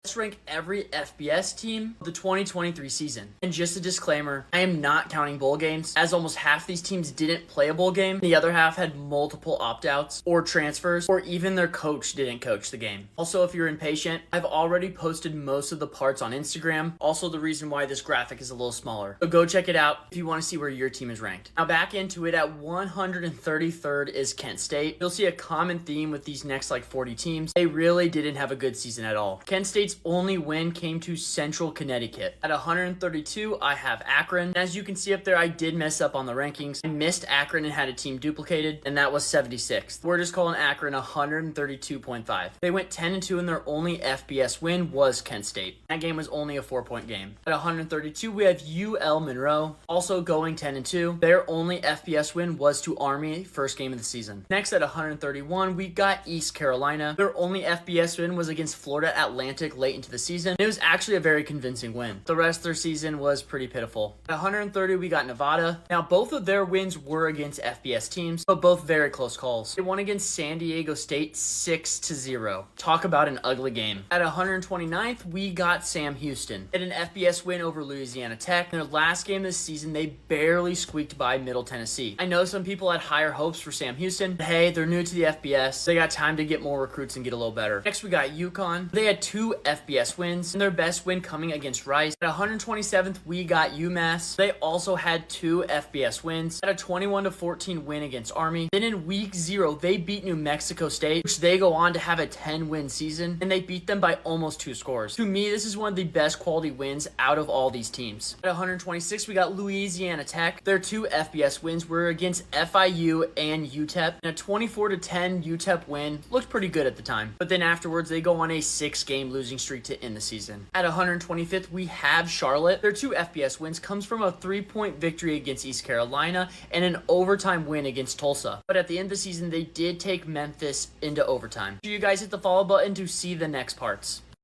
Let's rank every FBS team of the 2023 season. And just a disclaimer, I am not counting bowl games, as almost half these teams didn't play a bowl game. The other half had multiple opt-outs or transfers, or even their coach didn't coach the game. Also, if you're impatient, I've already posted most of the parts on Instagram. Also, the reason why this graphic is a little smaller. So go check it out if you want to see where your team is ranked. Now back into it, at 133rd is Kent State. You'll see a common theme with these next 40 teams. They really didn't have a good season at all. Kent State's only win came to Central Connecticut. At 132, I have Akron. And as you can see up there, I did mess up on the rankings. I missed Akron and had a team duplicated, and that was 76th. We're just calling Akron 132.5. They went 10-2, and their only FBS win was Kent State. That game was only a 4-point game. At 132, we have UL Monroe, also going 10-2. Their only FBS win was to Army, first game of the season. Next at 131, we got East Carolina. Their only FBS win was against Florida Atlantic late into the season. It was actually a very convincing win. The rest of their season was pretty pitiful. At 130, we got Nevada. Now, both of their wins were against FBS teams, but both very close calls. They won against San Diego State 6-0. Talk about an ugly game. At 129th, we got Sam Houston. At an FBS win over Louisiana Tech. In their last game this season, they barely squeaked by Middle Tennessee. I know some people had higher hopes for Sam Houston, but hey, they're new to the FBS. They got time to get more recruits and get a little better. Next, we got UConn. They had 2 FBS wins, and their best win coming against Rice. At 127th, we got UMass. They also had 2 FBS wins. At a 21-14 win against Army. Then in week 0, they beat New Mexico State, which they go on to have a 10-win season, and they beat them by almost 2 scores. To me, this is one of the best quality wins out of all these teams. At 126, we got Louisiana Tech. Their 2 FBS wins were against FIU and UTEP, and a 24-10 UTEP win looked pretty good at the time. But then afterwards, they go on a 6-game losing streak to end the season. At 125th, we have Charlotte. Their 2 FBS wins comes from a 3-point victory against East Carolina and an overtime win against Tulsa. But at the end of the season, they did take Memphis into overtime. You guys hit the follow button to see the next parts.